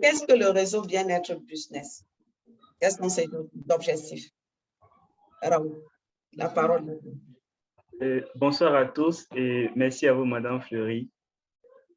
Qu'est-ce que le réseau bien-être business? Quels sont ses objectifs? Raoul, la parole. Bonsoir à tous et merci à vous, Madame Fleury.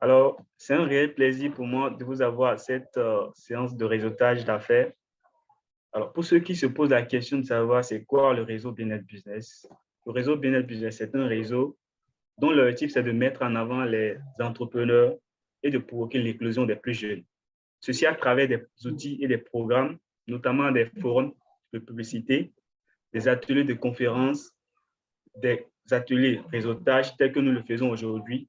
Alors, c'est un réel plaisir pour moi de vous avoir à cette séance de réseautage d'affaires. Alors, pour ceux qui se posent la question de savoir c'est quoi le réseau Bien-être Business, le réseau Bien-être Business, c'est un réseau dont l'objectif, c'est de mettre en avant les entrepreneurs et de provoquer l'éclosion des plus jeunes. Ceci à travers des outils et des programmes, notamment des forums de publicité, des ateliers de conférences, des ateliers réseautage tels que nous le faisons aujourd'hui,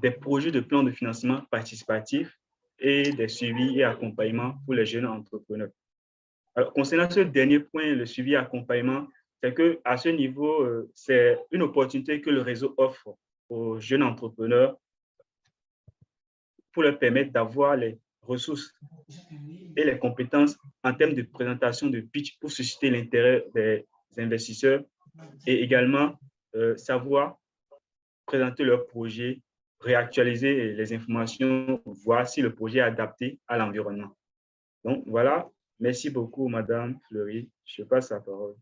des projets de plan de financement participatif et des suivis et accompagnements pour les jeunes entrepreneurs. Alors, concernant ce dernier point, le suivi et accompagnement, c'est qu'à ce niveau, c'est une opportunité que le réseau offre aux jeunes entrepreneurs pour leur permettre d'avoir les ressources et les compétences en termes de présentation de pitch pour susciter l'intérêt des investisseurs et également savoir présenter leur projet, réactualiser les informations, voir si le projet est adapté à l'environnement. Donc, voilà. Merci beaucoup, Madame Fleury. Je passe la parole.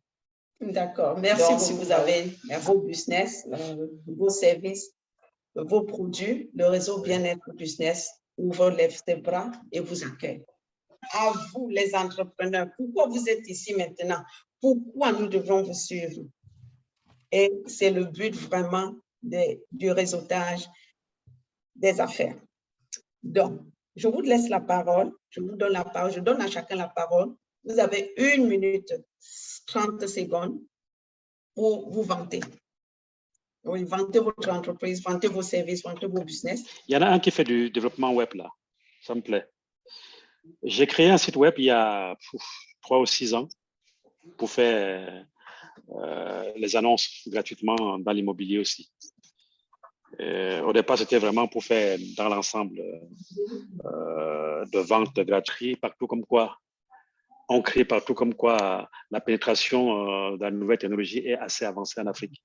D'accord. Merci beaucoup. Si vous avez vos business, vos services, vos produits, le réseau Bien-être Business ouvre les bras et vous accueille. À vous, les entrepreneurs, pourquoi vous êtes ici maintenant? Pourquoi nous devons vous suivre? Et c'est le but vraiment du réseautage des affaires. Donc, je vous laisse la parole, je vous donne la parole, je donne à chacun la parole. Vous avez 1 minute 30 secondes pour vous vanter. Oui, vantez votre entreprise, vantez vos services, vantez vos business. Il y en a un qui fait du développement web là, ça me plaît. J'ai créé un site web il y a 3 ou 6 ans pour faire les annonces gratuitement dans l'immobilier aussi. Au départ, c'était vraiment pour faire dans l'ensemble de ventes gratuites, partout comme quoi, on crée partout comme quoi la pénétration dans la nouvelle technologie est assez avancée en Afrique.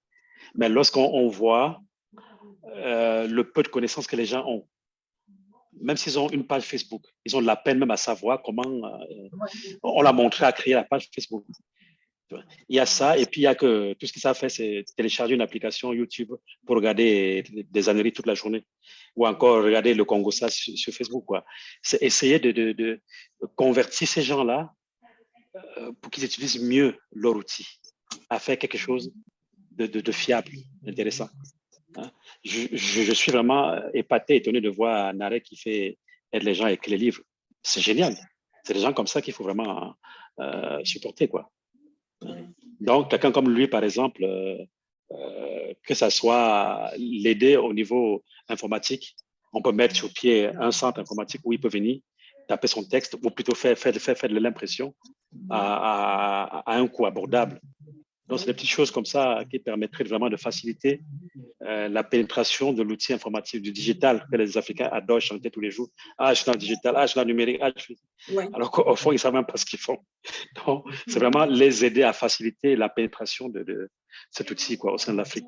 Mais lorsqu'on voit le peu de connaissances que les gens ont, même s'ils ont une page Facebook, ils ont de la peine même à savoir comment on l'a montré à créer la page Facebook. Il y a ça, et puis il y a que tout ce qu'ils savent faire, c'est télécharger une application YouTube pour regarder des âneries toute la journée, ou encore regarder le Congo-Ça sur Facebook, quoi. C'est essayer de convertir ces gens-là pour qu'ils utilisent mieux leur outil, à faire quelque chose de fiable, intéressant. Hein? Je suis vraiment épaté, étonné de voir Narek qui aide les gens avec les livres. C'est génial. C'est des gens comme ça qu'il faut vraiment supporter, quoi. Donc, quelqu'un comme lui, par exemple, que ça soit l'aider au niveau informatique, on peut mettre sur pied un centre informatique où il peut venir taper son texte ou plutôt faire de l'impression à un coût abordable. Donc, c'est des petites choses comme ça qui permettraient vraiment de faciliter la pénétration de l'outil informatique, du digital, que les Africains adorent chanter tous les jours. Ah, je suis dans le digital, ah, je suis dans le numérique. Ah, ouais. Alors qu'au fond, ils ne savent même pas ce qu'ils font. Donc, c'est vraiment les aider à faciliter la pénétration de cet outil quoi, au sein de l'Afrique.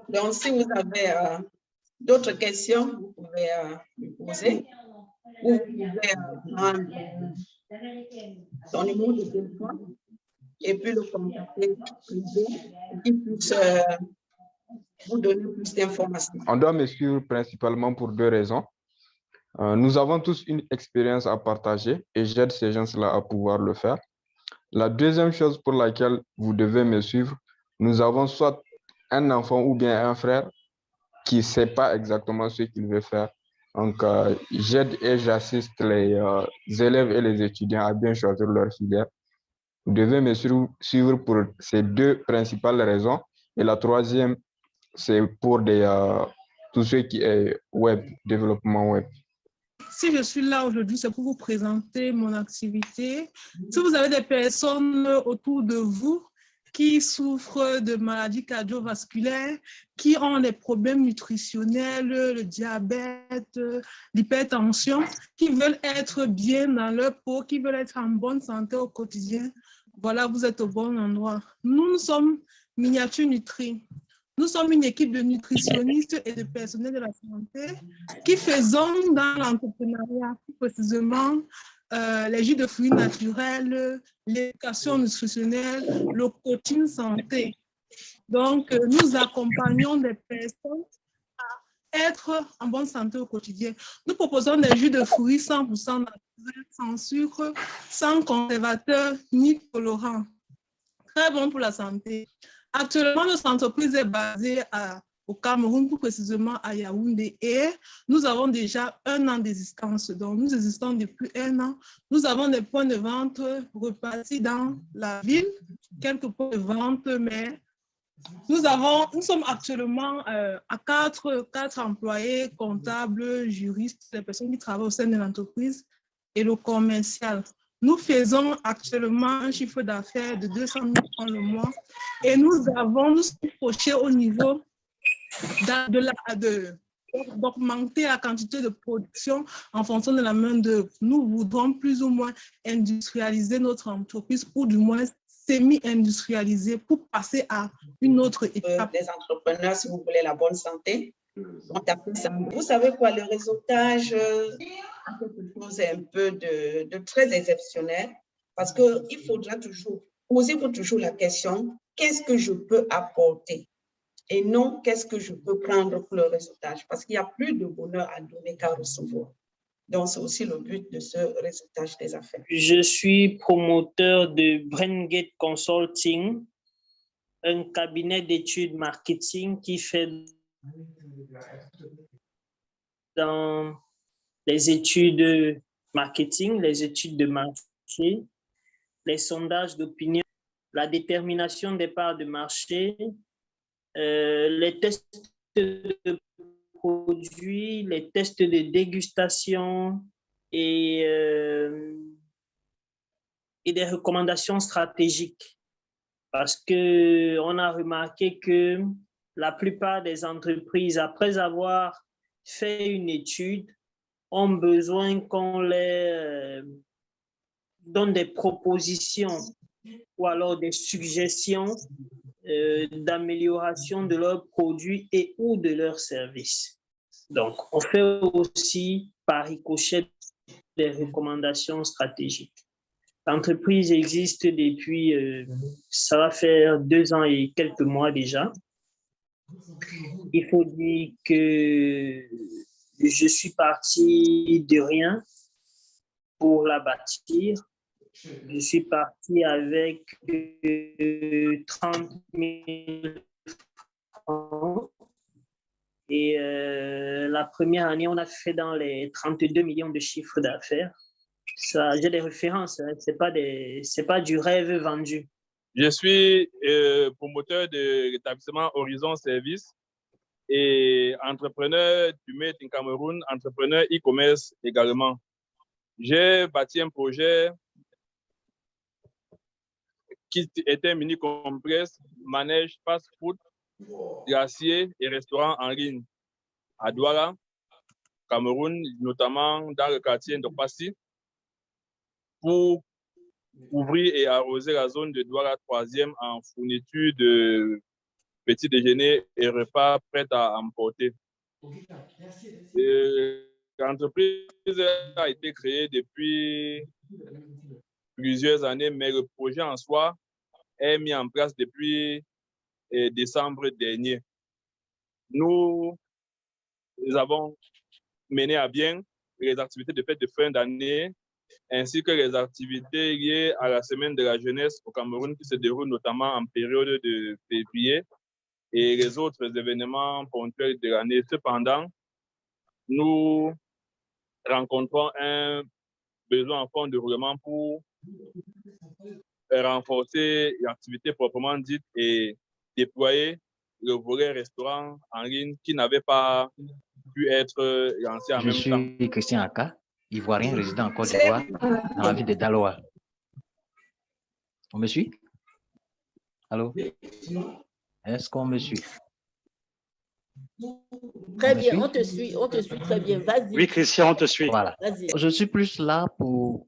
Donc, si vous avez d'autres questions, vous pouvez me poser. Ou vous pouvez prendre son numéro de téléphone et puis le contacter privé qui puisse vous donner plus d'informations. On doit me suivre principalement pour 2 raisons. Nous avons tous une expérience à partager et j'aide ces gens-là à pouvoir le faire. La deuxième chose pour laquelle vous devez me suivre, nous avons soit un enfant ou bien un frère qui ne sait pas exactement ce qu'il veut faire. Donc, j'aide et j'assiste les élèves et les étudiants à bien choisir leur filière. Vous devez me suivre pour ces 2 principales raisons. Et la troisième, c'est pour tout ce qui est web, développement web. Si je suis là aujourd'hui, c'est pour vous présenter mon activité. Si vous avez des personnes autour de vous qui souffrent de maladies cardiovasculaires, qui ont des problèmes nutritionnels, le diabète, l'hypertension, qui veulent être bien dans leur peau, qui veulent être en bonne santé au quotidien, voilà, vous êtes au bon endroit. Nous sommes Miniature Nutri. Nous sommes une équipe de nutritionnistes et de personnels de la santé qui faisons dans l'entrepreneuriat, plus précisément, les jus de fruits naturels, l'éducation nutritionnelle, le coaching santé. Donc, nous accompagnons des personnes à être en bonne santé au quotidien. Nous proposons des jus de fruits 100% naturels, sans sucre, sans conservateur ni colorant. Très bon pour la santé. Actuellement, notre entreprise est basée au Cameroun, plus précisément à Yaoundé, et nous avons déjà 1 an d'existence. Donc, nous existons depuis 1 an. Nous avons des points de vente repartis dans la ville, quelques points de vente, mais nous sommes actuellement à 4 employés, comptables, juristes, les personnes qui travaillent au sein de l'entreprise et le commercial. Nous faisons actuellement un chiffre d'affaires de 200 000 francs le mois et nous sommes prochés au niveau d'augmenter la quantité de production en fonction de la main-d'œuvre. Nous voudrons plus ou moins industrialiser notre entreprise ou du moins semi-industrialiser pour passer à une autre étape. Les entrepreneurs, si vous voulez la bonne santé, vous savez quoi, le réseautage, quelque chose un peu de très exceptionnel, parce qu'il faudra toujours, posez-vous toujours la question, qu'est-ce que je peux apporter? Et non, qu'est-ce que je peux prendre pour le réseautage? Parce qu'il y a plus de bonheur à donner qu'à recevoir. Donc, c'est aussi le but de ce réseautage des affaires. Je suis promoteur de BrainGate Consulting, un cabinet d'études marketing qui fait dans les études marketing, les études de marché, les sondages d'opinion, la détermination des parts de marché, les tests de produits, les tests de dégustation et des recommandations stratégiques. Parce qu'on a remarqué que la plupart des entreprises, après avoir fait une étude, ont besoin qu'on les donne des propositions ou alors des suggestions d'amélioration de leurs produits et ou de leurs services. Donc, on fait aussi par ricochet des recommandations stratégiques. L'entreprise existe depuis, ça va faire 2 ans et quelques mois déjà. Il faut dire que je suis parti de rien pour la bâtir. Je suis parti avec 30 000 francs. Et la première année, on a fait dans les 32 millions de chiffres d'affaires. J'ai des références, hein. C'est pas du rêve vendu. Je suis promoteur de l'établissement Horizon Service et entrepreneur du Made in Cameroun, entrepreneur e-commerce également. J'ai bâti un projet qui était un mini-compresse, manège, fast-food, glacier et restaurant en ligne à Douala, Cameroun, notamment dans le quartier de Passy, pour ouvrir et arroser la zone de Douala 3e en fourniture de petits déjeuners et repas prêts à emporter. L'entreprise a été créée depuis plusieurs années, mais le projet en soi est mis en place depuis décembre dernier. Nous avons mené à bien les activités de fête de fin d'année ainsi que les activités liées à la semaine de la jeunesse au Cameroun qui se déroule notamment en période de février et les autres événements ponctuels de l'année. Cependant, nous rencontrons un besoin en fonds de roulement pour renforcer l'activité proprement dite et déployer le volet restaurant en ligne qui n'avait pas pu être lancé en même temps. Je suis Christian Aka, ivoirien résident en Côte d'Ivoire, dans la ville de Daloa. On me suit? Allô? Est-ce qu'on me suit? Très bien, on te suit très bien. Vas-y. Oui, Christian, on te suit. Voilà. Je suis plus là pour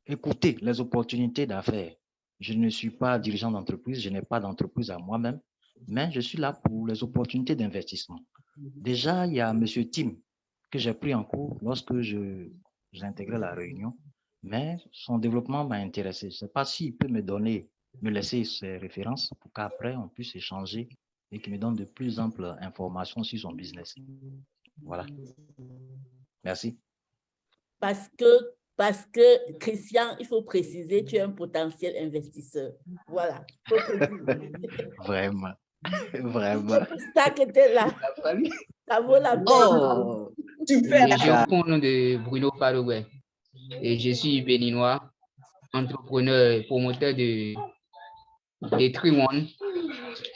écouter les opportunités d'affaires. Je ne suis pas dirigeant d'entreprise, je n'ai pas d'entreprise à moi-même. mais je suis là pour les opportunités d'investissement. Déjà, il y a M. Tim que j'ai pris en cours lorsque j'ai intégré la réunion, mais son développement m'a intéressé. Je ne sais pas s'il peut me laisser ses références pour qu'après on puisse échanger et qu'il me donne de plus amples informations sur son business. Voilà. Merci. Parce que, Christian, il faut préciser, tu es un potentiel investisseur. Voilà. Vraiment. Vraiment. C'est ça que tu es là. Ça vaut la peine. Oh, Super. je réponds au nom de Bruno Farouet et je suis béninois, entrepreneur et promoteur de Tri-One.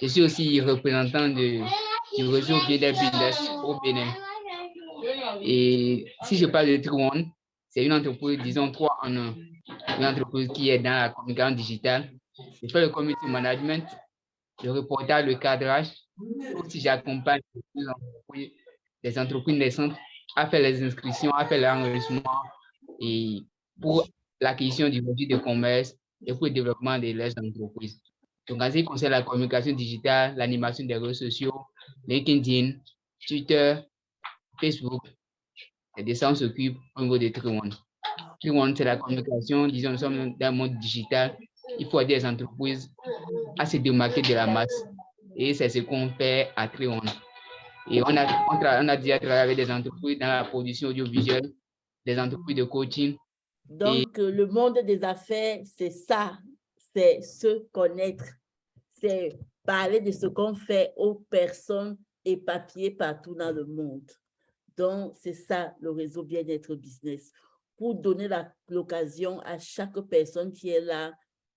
Je suis aussi représentant du réseau Bien-être Business au Bénin. Et si je parle de Tri-One, c'est une entreprise, disons 3 en 1. Une entreprise qui est dans la communication digitale. Je fais le community management, le reportage, le cadrage. Aussi, j'accompagne les entreprises naissantes à faire les inscriptions, à faire l'enregistrement et pour l'acquisition du registre de commerce et pour le développement de leurs entreprises. Donc, en ce qui concerne la communication digitale, l'animation des réseaux sociaux, LinkedIn, Twitter, Facebook, et de ça, on s'occupe au niveau de Tri-One. Tri-One, c'est la communication. Disons, nous sommes dans un monde digital. Il faut aider les entreprises à se démarquer de la masse. Et c'est ce qu'on fait à Tri-One. Et on a déjà travaillé avec des entreprises dans la production audiovisuelle, des entreprises de coaching. Donc, le monde des affaires, c'est ça. C'est se connaître. C'est parler de ce qu'on fait aux personnes éparpillées partout dans le monde. Donc, c'est ça le réseau Bien-être Business. Pour donner l'occasion à chaque personne qui est là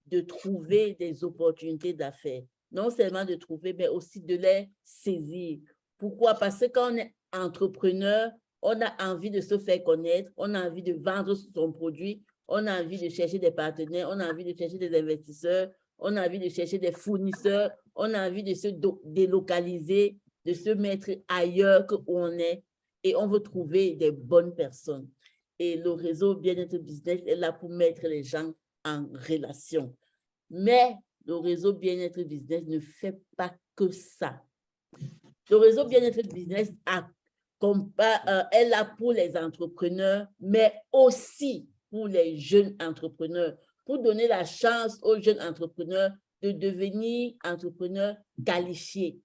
de trouver des opportunités d'affaires. Non seulement de trouver, mais aussi de les saisir. Pourquoi? Parce que quand on est entrepreneur, on a envie de se faire connaître, on a envie de vendre son produit, on a envie de chercher des partenaires, on a envie de chercher des investisseurs, on a envie de chercher des fournisseurs, on a envie de se délocaliser, de se mettre ailleurs où on est et on veut trouver des bonnes personnes. Et le réseau Bien-être Business est là pour mettre les gens en relation. Mais le réseau Bien-être Business ne fait pas que ça. Le réseau Bien-être Business est là pour les entrepreneurs, mais aussi pour les jeunes entrepreneurs, pour donner la chance aux jeunes entrepreneurs de devenir entrepreneurs qualifiés.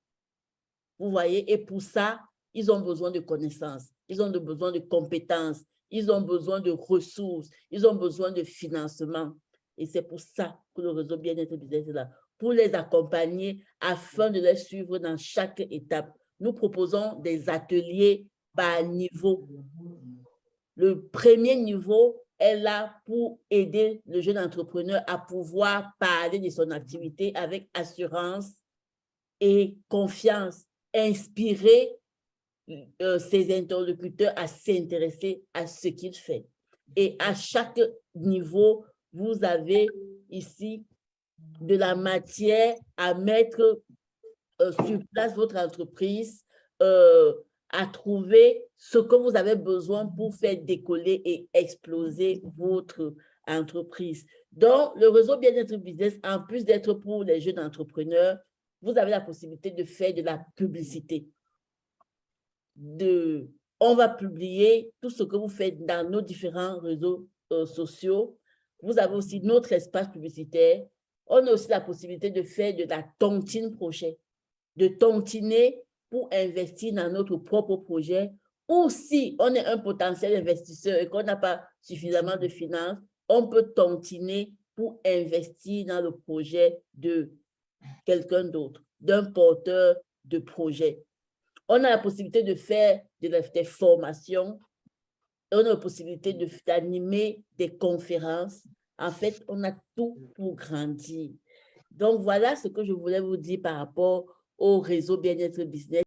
Vous voyez, et pour ça, ils ont besoin de connaissances, ils ont besoin de compétences, ils ont besoin de ressources, ils ont besoin de financement. Et c'est pour ça que le réseau Bien-être Business est là, pour les accompagner afin de les suivre dans chaque étape. Nous proposons des ateliers par niveau. Le premier niveau est là pour aider le jeune entrepreneur à pouvoir parler de son activité avec assurance et confiance, inspirer ses interlocuteurs à s'intéresser à ce qu'il fait. Et à chaque niveau, vous avez ici de la matière à mettre sur place votre entreprise, à trouver ce que vous avez besoin pour faire décoller et exploser votre entreprise. Donc, le réseau Bien-être Business, en plus d'être pour les jeunes entrepreneurs, vous avez la possibilité de faire de la publicité. On va publier tout ce que vous faites dans nos différents réseaux sociaux. Vous avez aussi notre espace publicitaire. On a aussi la possibilité de faire de la tontine projet, de tontiner pour investir dans notre propre projet. Ou si on est un potentiel investisseur et qu'on n'a pas suffisamment de finances, on peut tontiner pour investir dans le projet de quelqu'un d'autre, d'un porteur de projet. On a la possibilité de faire des formations, on a la possibilité d'animer des conférences. En fait, on a tout pour grandir. Donc, voilà ce que je voulais vous dire par rapport au réseau Bien-être Business.